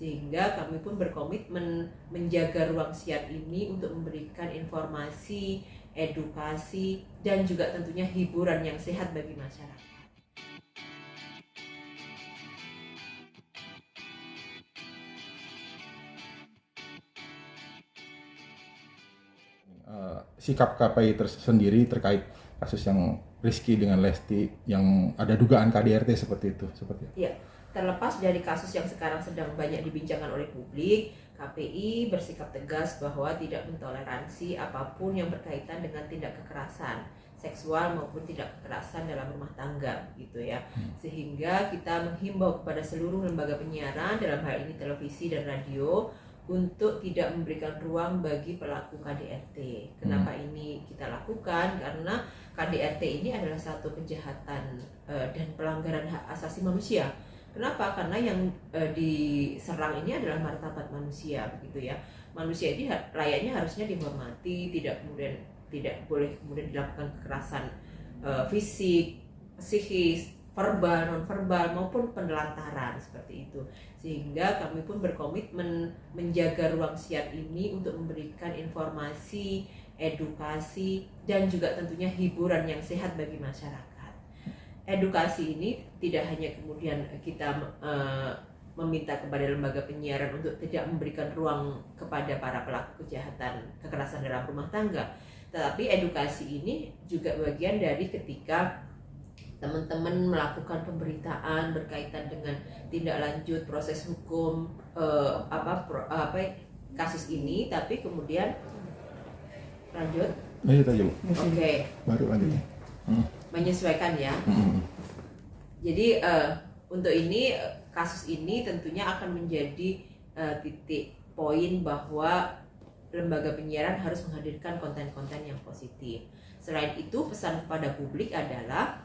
Sehingga kami pun berkomitmen menjaga ruang siar ini untuk memberikan informasi, edukasi, dan juga tentunya hiburan yang sehat bagi masyarakat. Sikap KPI tersendiri terkait kasus yang Rizky dengan Lesti yang ada dugaan KDRT seperti itu, seperti itu. Ya, terlepas dari kasus yang sekarang sedang banyak dibincangkan oleh publik, KPI bersikap tegas bahwa tidak mentoleransi apapun yang berkaitan dengan tindak kekerasan seksual maupun tindak kekerasan dalam rumah tangga, gitu ya. Sehingga kita menghimbau kepada seluruh lembaga penyiaran, dalam hal ini televisi dan radio, untuk tidak memberikan ruang bagi pelaku KDRT. Kenapa ini kita lakukan? Karena KDRT ini adalah satu kejahatan dan pelanggaran hak asasi manusia. Kenapa? Karena yang diserang ini adalah martabat manusia, begitu ya. Manusia ini layaknya harusnya dihormati, tidak boleh kemudian dilakukan kekerasan fisik, psikis, verbal, non-verbal maupun penelantaran seperti itu. Sehingga kami pun berkomitmen menjaga ruang siar ini untuk memberikan informasi, edukasi, dan juga tentunya hiburan yang sehat bagi masyarakat. Edukasi ini tidak hanya kemudian kita meminta kepada lembaga penyiaran untuk tidak memberikan ruang kepada para pelaku kejahatan kekerasan dalam rumah tangga, tetapi edukasi ini juga bagian dari ketika teman-teman melakukan pemberitaan berkaitan dengan tindak lanjut proses hukum kasus ini, tapi kemudian lanjut. Lanjut aja, Bu. Oke. Baru lanjutnya. Menyesuaikan ya. Jadi untuk ini kasus ini tentunya akan menjadi titik poin bahwa lembaga penyiaran harus menghadirkan konten-konten yang positif. Selain itu, pesan kepada publik adalah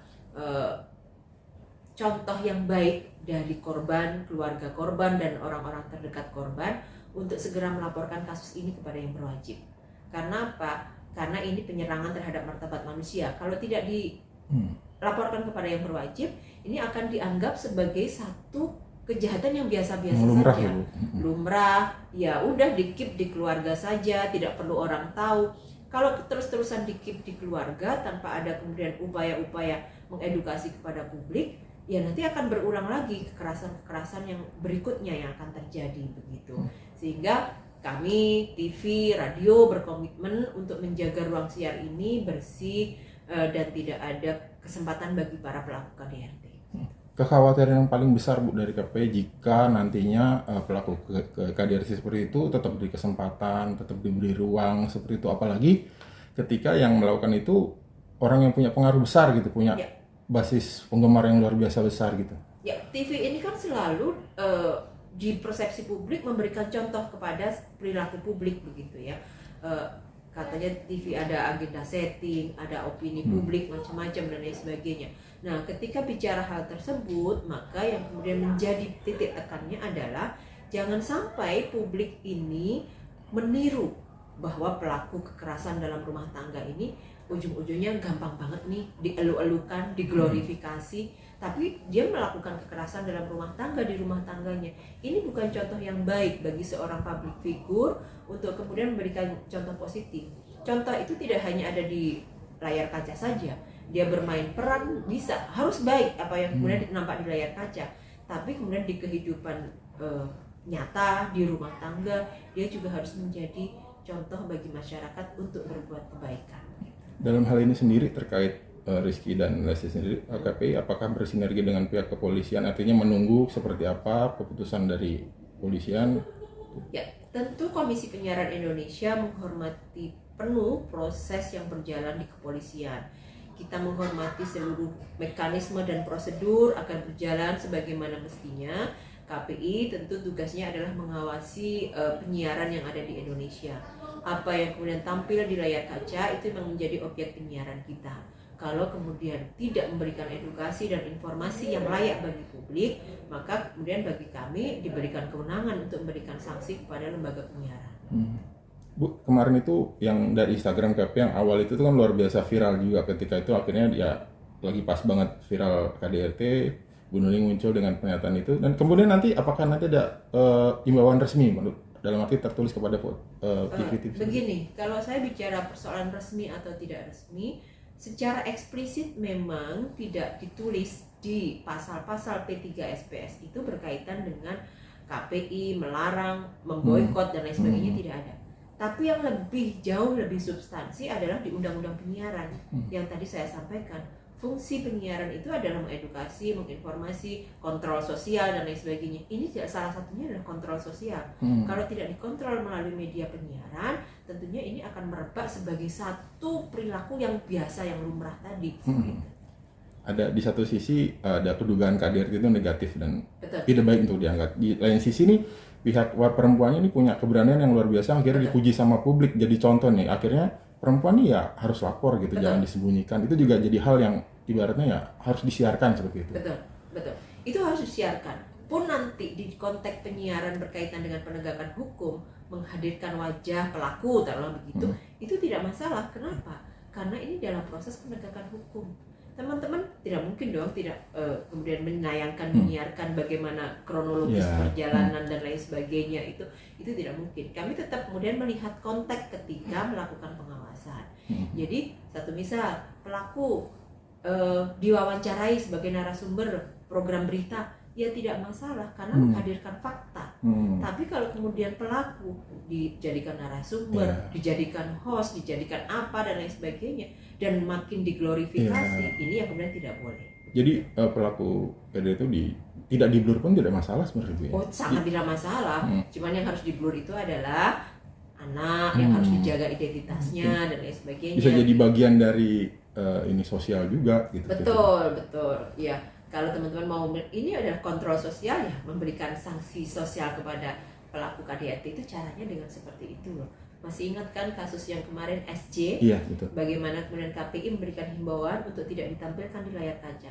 contoh yang baik dari korban, keluarga korban, dan orang-orang terdekat korban untuk segera melaporkan kasus ini kepada yang berwajib. Karena apa? Karena ini penyerangan terhadap martabat manusia. Kalau tidak dilaporkan kepada yang berwajib, ini akan dianggap sebagai satu kejahatan yang biasa-biasa saja. Lumrah, ya udah di-keep di keluarga saja, tidak perlu orang tahu. Kalau terus-terusan di-keep di keluarga tanpa ada kemudian upaya-upaya mengedukasi kepada publik, ya nanti akan berulang lagi kekerasan-kekerasan yang berikutnya yang akan terjadi begitu. Sehingga kami, TV, radio berkomitmen untuk menjaga ruang siar ini bersih dan tidak ada kesempatan bagi para pelaku KDRT. Kekhawatiran yang paling besar, Bu, dari KPI jika nantinya pelaku KDRT seperti itu tetap diberi kesempatan, tetap diberi ruang seperti itu, apalagi ketika yang melakukan itu orang yang punya pengaruh besar gitu, punya basis penggemar yang luar biasa besar gitu. Ya, TV ini kan selalu di persepsi publik memberikan contoh kepada perilaku publik begitu ya. Katanya TV ada agenda setting, ada opini publik macam-macam dan lain sebagainya. Nah, ketika bicara hal tersebut, maka yang kemudian menjadi titik tekannya adalah jangan sampai publik ini meniru bahwa pelaku kekerasan dalam rumah tangga ini ujung-ujungnya gampang banget nih dielu-elukan, diglorifikasi, tapi dia melakukan kekerasan dalam rumah tangga di rumah tangganya. Ini bukan contoh yang baik bagi seorang public figure untuk kemudian memberikan contoh positif. Contoh itu tidak hanya ada di layar kaca saja. Dia bermain peran bisa, harus baik apa yang kemudian nampak di layar kaca, tapi kemudian di kehidupan nyata, di rumah tangga, dia juga harus menjadi contoh bagi masyarakat untuk berbuat kebaikan. Dalam hal ini sendiri terkait Rizky dan Lesti sendiri, KPI apakah bersinergi dengan pihak kepolisian, artinya menunggu seperti apa keputusan dari kepolisian? Ya, tentu Komisi Penyiaran Indonesia menghormati penuh proses yang berjalan di kepolisian. Kita menghormati seluruh mekanisme dan prosedur akan berjalan sebagaimana mestinya. KPI tentu tugasnya adalah mengawasi penyiaran yang ada di Indonesia. Apa yang kemudian tampil di layar kaca itu memang menjadi objek penyiaran kita. Kalau kemudian tidak memberikan edukasi dan informasi yang layak bagi publik, maka kemudian bagi kami diberikan kewenangan untuk memberikan sanksi kepada lembaga penyiaran. Bu, kemarin itu yang dari Instagram KPI yang awal itu kan luar biasa viral juga, ketika itu akhirnya dia lagi pas banget viral KDRT, Bu Nuning muncul dengan pernyataan itu, dan kemudian nanti apakah nanti ada imbauan resmi menurut dalam arti tertulis kepada TV? Begini, kalau saya bicara persoalan resmi atau tidak resmi, secara eksplisit memang tidak ditulis di pasal-pasal P3 SPS itu berkaitan dengan KPI melarang, memboikot dan lain sebagainya, tidak ada. Tapi yang jauh lebih substansi adalah di Undang-Undang Penyiaran yang tadi saya sampaikan. Fungsi penyiaran itu adalah mengedukasi, menginformasi, kontrol sosial dan lain sebagainya. Ini salah satunya adalah kontrol sosial. Kalau tidak dikontrol melalui media penyiaran, tentunya ini akan merebak sebagai satu perilaku yang biasa, yang lumrah tadi. Ada di satu sisi ada kedugaan KDRT itu negatif dan Betul. tidak baik untuk diangkat. Di lain sisi nih pihak perempuannya ini punya keberanian yang luar biasa, akhirnya dipuji sama publik, jadi contoh nih. Akhirnya perempuan nih ya harus lapor gitu, jangan disembunyikan. Itu juga jadi hal yang ibaratnya ya harus disiarkan seperti itu. Betul. Itu harus disiarkan. Pun nanti di konteks penyiaran berkaitan dengan penegakan hukum, menghadirkan wajah pelaku, taruhlah begitu, itu tidak masalah. Kenapa? Karena ini dalam proses penegakan hukum. Teman-teman tidak mungkin dong tidak kemudian menayangkan, menyiarkan bagaimana kronologis perjalanan dan lain sebagainya, itu tidak mungkin. Kami tetap kemudian melihat konteks ketika melakukan pengawasan. Jadi satu misal pelaku diwawancarai sebagai narasumber program berita, ya tidak masalah karena menghadirkan fakta. Tapi kalau kemudian pelaku dijadikan narasumber, dijadikan host, dijadikan apa dan lain sebagainya, dan makin diglorifikasi, ini yang kemudian tidak boleh. Jadi pelaku PD itu tidak di blur pun tidak masalah sebenarnya, Bu ya? Oh, sangat tidak masalah. Cuman yang harus di blur itu adalah anak yang harus dijaga identitasnya dan lain sebagainya. Bisa jadi bagian dari ini sosial juga gitu. Betul. Ya, kalau teman-teman mau, ini adalah kontrol sosial ya, memberikan sanksi sosial kepada pelaku KDRT itu caranya dengan seperti itu loh. Masih ingat kan kasus yang kemarin SJ? Iya, betul. Bagaimana kemudian KPI memberikan himbauan untuk tidak ditampilkan di layar kaca.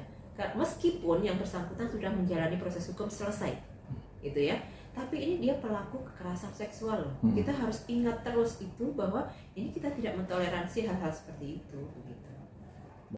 Meskipun yang bersangkutan sudah menjalani proses hukum selesai. Gitu ya. Tapi ini dia pelaku kekerasan seksual loh. Kita harus ingat terus itu bahwa ini kita tidak mentoleransi hal-hal seperti itu begitu.